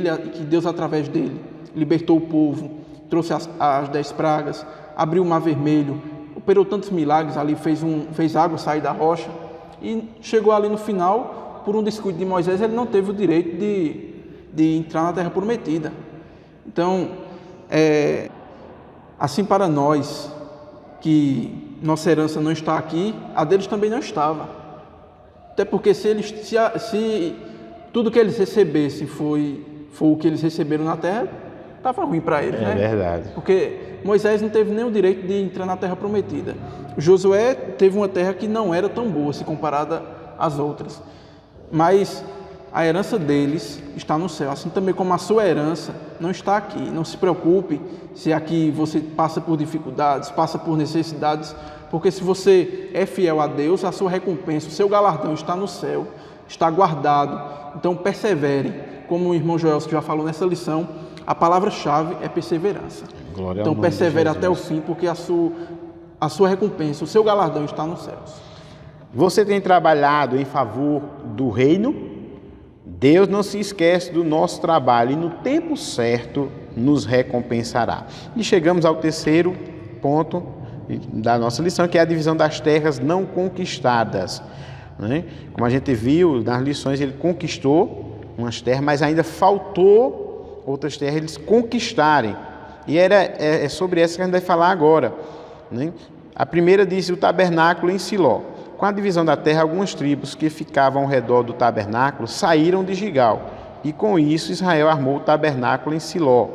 Deus através dele libertou o povo, trouxe as 10 pragas, abriu o mar vermelho, operou tantos milagres ali, fez água sair da rocha, e chegou ali no final, por um descuido de Moisés, ele não teve o direito de entrar na terra prometida. Então, assim para nós, que nossa herança não está aqui, a deles também não estava. Até porque se tudo que eles recebessem foi o que eles receberam na terra, estava ruim para eles, né? É verdade. Porque Moisés não teve nem o direito de entrar na terra prometida. Josué teve uma terra que não era tão boa se comparada às outras. Mas a herança deles está no céu, assim também como a sua herança não está aqui. Não se preocupe se aqui você passa por dificuldades, passa por necessidades, porque se você é fiel a Deus, a sua recompensa, o seu galardão está no céu, está guardado. Então persevere, como o irmão Joel já falou nessa lição, a palavra-chave é perseverança. Então persevere até o fim, porque a sua recompensa, o seu galardão está nos céus. Você tem trabalhado em favor do reino? Deus não se esquece do nosso trabalho e no tempo certo nos recompensará. E chegamos ao terceiro ponto da nossa lição, que é a divisão das terras não conquistadas, né? Como a gente viu nas lições, ele conquistou umas terras, mas ainda faltou outras terras eles conquistarem. E é sobre essa que a gente vai falar agora, né? A primeira diz o tabernáculo em Siló. Com a divisão da terra, algumas tribos que ficavam ao redor do tabernáculo saíram de Gigal, e com isso Israel armou o tabernáculo em Siló,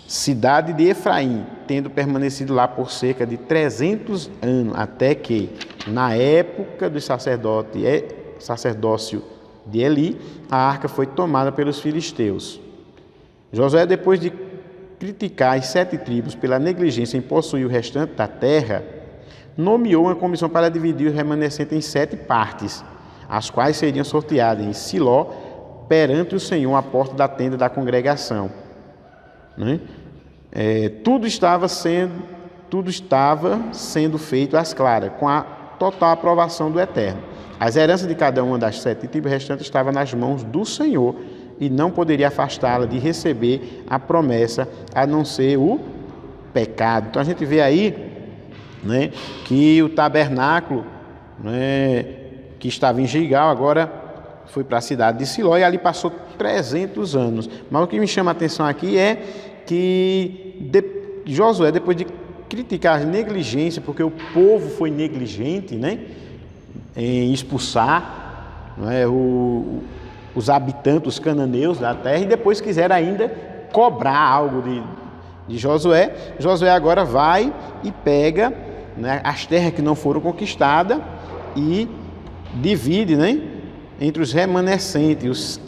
cidade de Efraim, tendo permanecido lá por cerca de 300 anos, até que, na época do sacerdócio de Eli, a arca foi tomada pelos filisteus. Josué, depois de criticar as 7 tribos pela negligência em possuir o restante da terra, nomeou uma comissão para dividir o remanescente em 7 partes, as quais seriam sorteadas em Siló, perante o Senhor, à porta da tenda da congregação, né? Tudo estava sendo feito às claras, com a total aprovação do Eterno. As heranças de cada uma das 7 tribos restantes estavam nas mãos do Senhor, e não poderia afastá-la de receber a promessa, a não ser o pecado. Então a gente vê aí né, que o tabernáculo, né, que estava em Gilgal agora foi para a cidade de Siló e ali passou 300 anos. Mas o que me chama a atenção aqui é que Josué, depois de criticar a negligência, porque o povo foi negligente, né, em expulsar, né, os habitantes, os cananeus da terra, e depois quiseram ainda cobrar algo de Josué. Josué agora vai e pega, né, as terras que não foram conquistadas e divide, né, entre os remanescentes,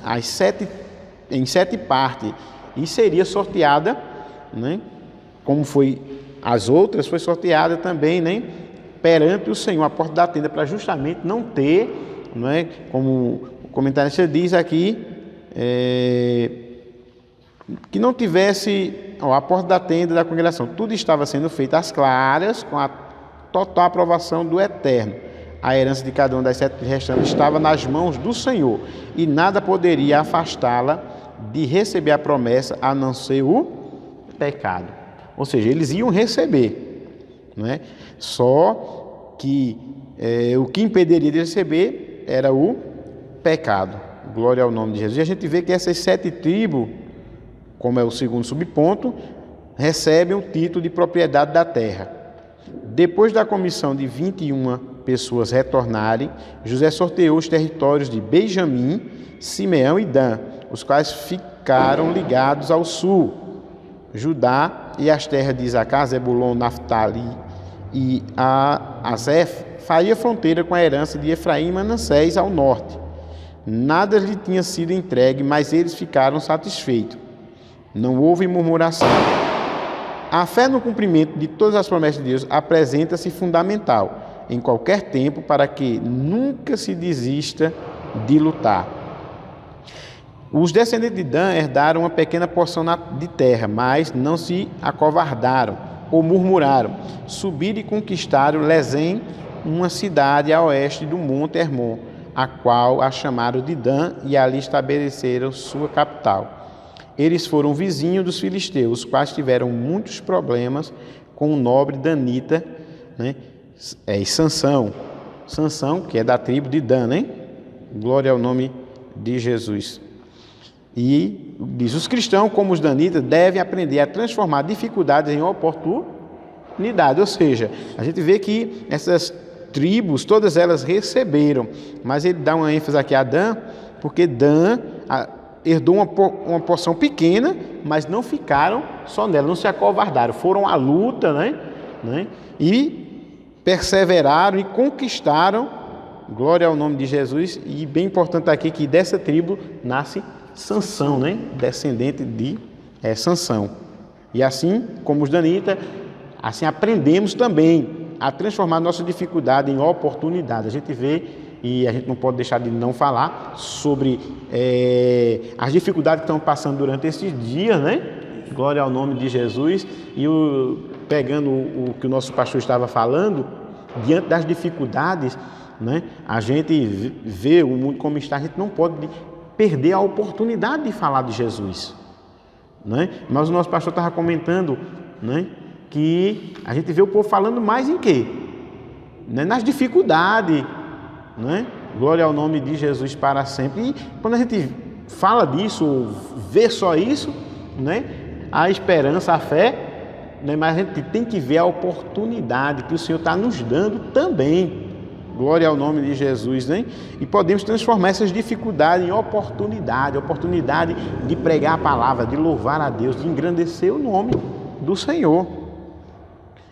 em 7 partes, e seria sorteada, né, como foi as outras, foi sorteada também, né, perante o Senhor, a porta da tenda, para justamente não ter, não é, como o comentarista diz aqui, que não tivesse a porta da tenda da congregação. Tudo estava sendo feito às claras, com a total aprovação do Eterno. A herança de cada uma das 7 restantes estava nas mãos do Senhor, e nada poderia afastá-la de receber a promessa, a não ser o pecado. Ou seja, eles iam receber, não é? Só que o que impediria de receber era o pecado. Glória ao nome de Jesus. E a gente vê que essas 7 tribos, como é o segundo subponto, recebem o título de propriedade da terra. Depois da comissão de 21 pessoas retornarem, José sorteou os territórios de Benjamim, Simeão e Dan, os quais ficaram ligados ao sul. Judá e as terras de Isacar, Zebulon, Naftali e Asef faria fronteira com a herança de Efraim e Manassés ao norte. Nada lhe tinha sido entregue, mas eles ficaram satisfeitos. Não houve murmuração. A fé no cumprimento de todas as promessas de Deus apresenta-se fundamental em qualquer tempo para que nunca se desista de lutar. Os descendentes de Dan herdaram uma pequena porção de terra, mas não se acovardaram ou murmuraram. Subiram e conquistaram Lezém, uma cidade a oeste do Monte Hermon, a qual a chamaram de Dan, e ali estabeleceram sua capital. Eles foram vizinhos dos filisteus, os quais tiveram muitos problemas com o nobre danita, né? Sansão, que é da tribo de Dan, né? Glória ao nome de Jesus. E diz, os cristãos, como os danitas, devem aprender a transformar dificuldades em oportunidade. Ou seja, a gente vê que essas tribos, todas elas receberam, mas ele dá uma ênfase aqui a Dan, porque Dan herdou uma porção pequena, mas não ficaram só nela, não se acovardaram, foram à luta, né? E perseveraram e conquistaram, glória ao nome de Jesus. E bem importante aqui que dessa tribo nasce Sansão, né? Descendente de Sansão. E assim como os danitas, assim aprendemos também a transformar nossa dificuldade em oportunidade. A gente vê, e a gente não pode deixar de não falar sobre as dificuldades que estão passando durante esses dias, né? Glória ao nome de Jesus. E pegando o que o nosso pastor estava falando, diante das dificuldades, né? A gente vê o mundo como está, a gente não pode perder a oportunidade de falar de Jesus, né? Mas o nosso pastor estava comentando, né, que a gente vê o povo falando mais em quê? Né? Nas dificuldades, né? Glória ao nome de Jesus para sempre. E quando a gente fala disso, vê só isso, né? A esperança, a fé, né? Mas a gente tem que ver a oportunidade que o Senhor está nos dando também. Glória ao nome de Jesus, né? E podemos transformar essas dificuldades em oportunidade de pregar a palavra, de louvar a Deus, de engrandecer o nome do Senhor.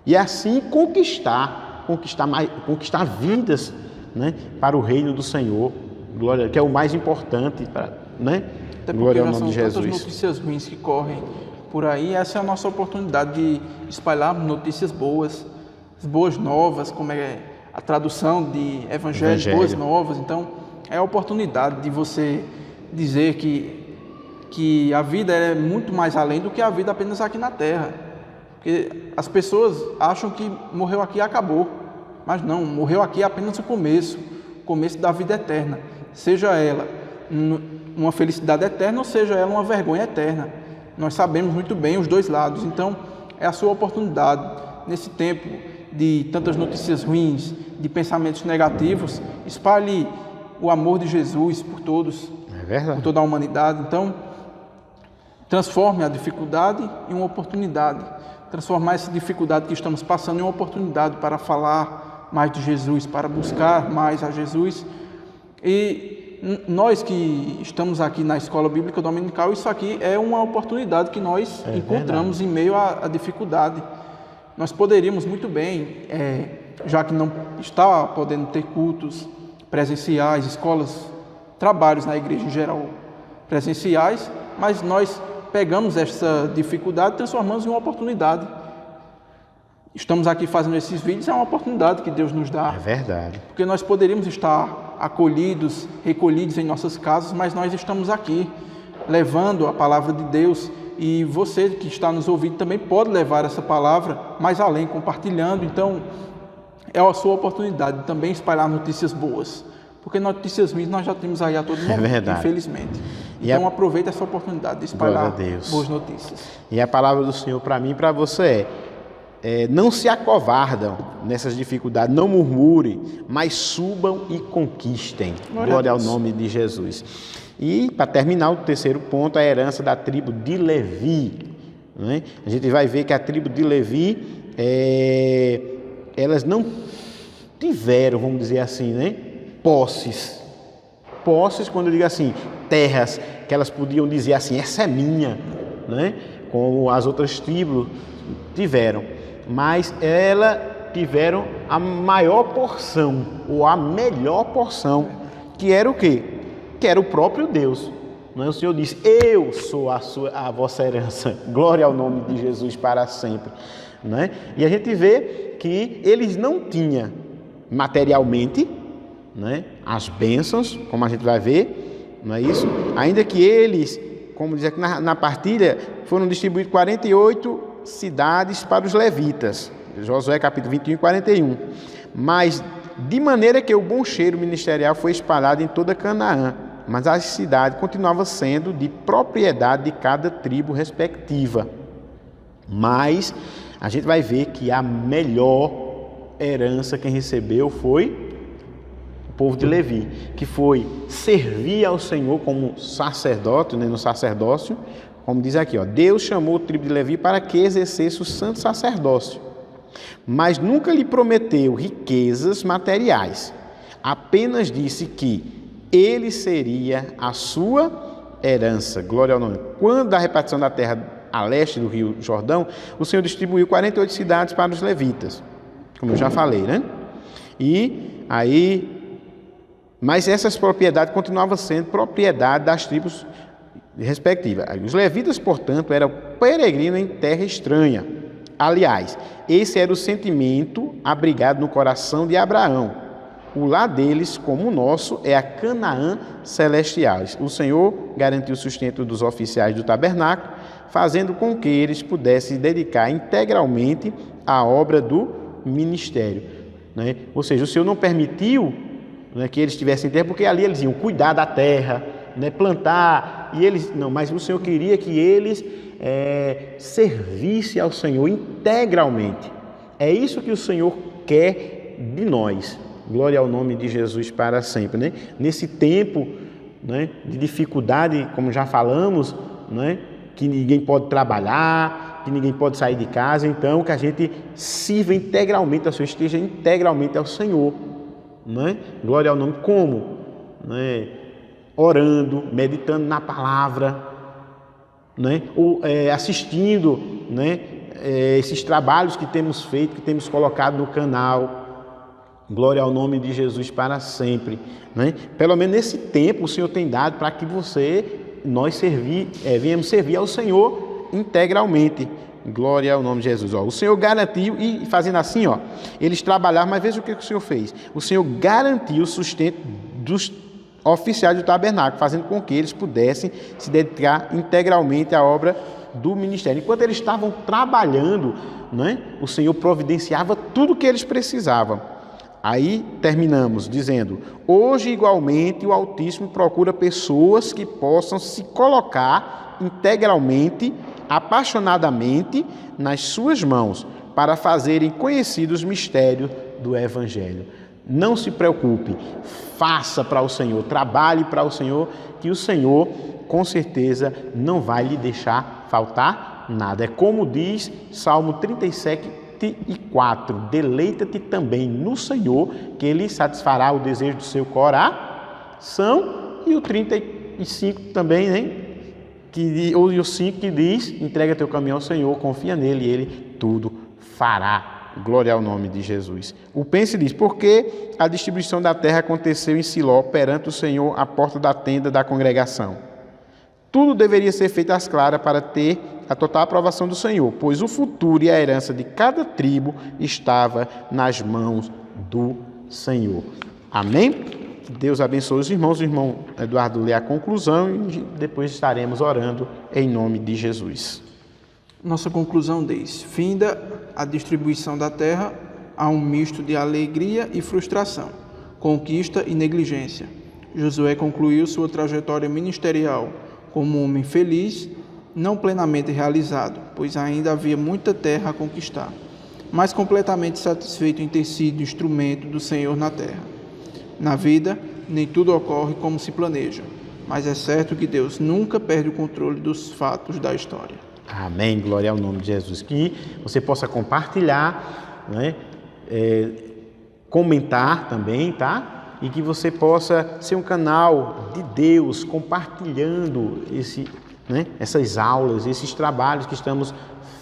E assim conquistar vidas, né, para o reino do Senhor, glória, que é o mais importante, né? Glória ao nome de Jesus. Tantas notícias ruins que correm por aí, essa é a nossa oportunidade de espalhar notícias boas novas, como é a tradução de Evangelho. Boas novas. Então, é a oportunidade de você dizer que a vida é muito mais além do que a vida apenas aqui na Terra. Porque as pessoas acham que morreu aqui e acabou. Mas não, morreu aqui apenas o começo da vida eterna. Seja ela uma felicidade eterna ou seja ela uma vergonha eterna. Nós sabemos muito bem os dois lados. Então, é a sua oportunidade nesse tempo de tantas notícias ruins, de pensamentos negativos, espalhe o amor de Jesus por todos, por toda a humanidade. Então, transforme a dificuldade em uma oportunidade. Transformar essa dificuldade que estamos passando em uma oportunidade para falar mais de Jesus, para buscar mais a Jesus. E nós que estamos aqui na Escola Bíblica Dominical, isso aqui é uma oportunidade que nós encontramos em meio à dificuldade. Nós poderíamos muito bem, já que não está podendo ter cultos presenciais, escolas, trabalhos na igreja em geral presenciais, mas nós pegamos essa dificuldade e transformamos em uma oportunidade. Estamos aqui fazendo esses vídeos, é uma oportunidade que Deus nos dá. É verdade. Porque nós poderíamos estar acolhidos, recolhidos em nossas casas, mas nós estamos aqui levando a palavra de Deus, e você que está nos ouvindo também pode levar essa palavra mais além, compartilhando. Então, é a sua oportunidade de também espalhar notícias boas, porque notícias ruins nós já temos aí a todo momento, infelizmente. Então, aproveita essa oportunidade de espalhar boas notícias. E a palavra do Senhor para mim e para você não se acovardam nessas dificuldades, não murmurem, mas subam e conquistem. Glória ao nome de Jesus. E, para terminar, o terceiro ponto, a herança da tribo de Levi. Né? A gente vai ver que a tribo de Levi, elas não tiveram, vamos dizer assim, né? Posses, quando eu digo assim, terras, que elas podiam dizer assim, essa é minha, né? Como as outras tribos tiveram. Mas elas tiveram a maior porção, ou a melhor porção, que era o quê? Que era o próprio Deus. Não é? O Senhor disse, eu sou a vossa herança, glória ao nome de Jesus para sempre. Não é? E a gente vê que eles não tinham materialmente, né, as bênçãos, como a gente vai ver, não é isso? Ainda que eles, como diz aqui na partilha, foram distribuídos 48 cidades para os levitas, Josué capítulo 21 e 41, mas de maneira que o bom cheiro ministerial foi espalhado em toda Canaã, mas a cidade continuava sendo de propriedade de cada tribo respectiva. Mas a gente vai ver que a melhor herança quem recebeu foi o povo de Levi, que foi servir ao Senhor como sacerdote, né, no sacerdócio, como diz aqui, Deus chamou a tribo de Levi para que exercesse o santo sacerdócio, mas nunca lhe prometeu riquezas materiais, apenas disse que ele seria a sua herança. Glória ao nome. Quando a repartição da terra a leste do rio Jordão, o Senhor distribuiu 48 cidades para os levitas, como eu já falei, né? E aí, mas essas propriedades continuavam sendo propriedade das tribos respectivas. Os levitas, portanto, eram peregrinos em terra estranha. Aliás, esse era o sentimento abrigado no coração de Abraão. O lar deles, como o nosso, é a Canaã celestial. O Senhor garantiu o sustento dos oficiais do tabernáculo, fazendo com que eles pudessem se dedicar integralmente à obra do ministério. Né? Ou seja, o Senhor não permitiu, né, que eles tivessem terra, porque ali eles iam cuidar da terra, né, plantar, e eles não, mas o Senhor queria que eles servissem ao Senhor integralmente. É isso que o Senhor quer de nós. Glória ao nome de Jesus para sempre. Né? Nesse tempo, né, de dificuldade, como já falamos, né, que ninguém pode trabalhar, que ninguém pode sair de casa, então que a gente sirva integralmente ao Senhor, esteja integralmente ao Senhor. Né? Glória ao nome. Como? Né? Orando, meditando na palavra, né? Ou assistindo, né, esses trabalhos que temos feito, que temos colocado no canal. Glória ao nome de Jesus para sempre. Né? Pelo menos nesse tempo o Senhor tem dado para que nós venhamos servir ao Senhor integralmente. Glória ao nome de Jesus. O Senhor garantiu, e fazendo assim, eles trabalharam, mas veja o que o Senhor fez. O Senhor garantiu o sustento dos oficiais do tabernáculo, fazendo com que eles pudessem se dedicar integralmente à obra do ministério. Enquanto eles estavam trabalhando, né, o Senhor providenciava tudo o que eles precisavam. Aí terminamos dizendo, hoje igualmente o Altíssimo procura pessoas que possam se colocar integralmente, apaixonadamente nas suas mãos, para fazerem conhecidos os mistérios do Evangelho. Não se preocupe, faça para o Senhor, trabalhe para o Senhor, que o Senhor, com certeza, não vai lhe deixar faltar nada. É como diz Salmo 37:4, deleita-te também no Senhor, que Ele satisfará o desejo do seu coração. E o 35 também, né? Ou o 5 que diz, entrega teu caminho ao Senhor, confia nele e Ele tudo fará. Glória ao nome de Jesus. O Pense diz, porque a distribuição da terra aconteceu em Siló, perante o Senhor, à porta da tenda da congregação. Tudo deveria ser feito às claras para ter a total aprovação do Senhor, pois o futuro e a herança de cada tribo estava nas mãos do Senhor. Amém? Que Deus abençoe os irmãos. O irmão Eduardo lê a conclusão e depois estaremos orando em nome de Jesus. Nossa conclusão diz: finda a distribuição da terra, há um misto de alegria e frustração, conquista e negligência. Josué concluiu sua trajetória ministerial como um homem feliz, não plenamente realizado, pois ainda havia muita terra a conquistar, mas completamente satisfeito em ter sido instrumento do Senhor na terra. Na vida, nem tudo ocorre como se planeja, mas é certo que Deus nunca perde o controle dos fatos da história. Amém, glória ao nome de Jesus. Que você possa compartilhar, né? Comentar também, tá? E que você possa ser um canal de Deus compartilhando essas aulas, esses trabalhos que estamos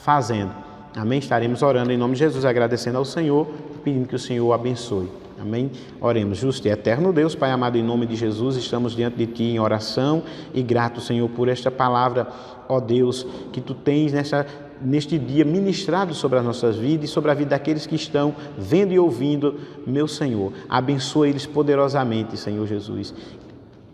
fazendo. Amém? Estaremos orando em nome de Jesus, agradecendo ao Senhor, pedindo que o Senhor abençoe. Amém? Oremos. Justo e eterno Deus, Pai amado, em nome de Jesus, estamos diante de Ti em oração e grato, Senhor, por esta palavra, ó Deus, que Tu tens neste dia ministrado sobre as nossas vidas e sobre a vida daqueles que estão vendo e ouvindo, meu Senhor. Abençoa eles poderosamente, Senhor Jesus.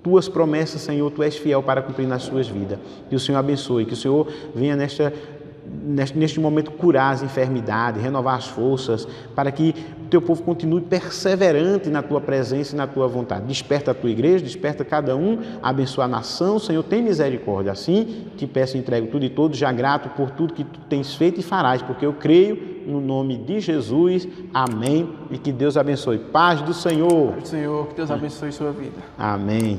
Tuas promessas, Senhor, Tu és fiel para cumprir nas suas vidas. Que o Senhor abençoe, que o Senhor venha neste momento curar as enfermidades, renovar as forças, para que o Teu povo continue perseverante na Tua presença e na Tua vontade. Desperta a Tua igreja, desperta cada um, abençoa a nação, Senhor, tem misericórdia. Assim, Te peço e entrego tudo e todos, já grato por tudo que Tu tens feito e farás, porque eu creio no nome de Jesus. Amém. E que Deus abençoe. Paz do Senhor. Paz do Senhor, que Deus abençoe sua vida. Amém.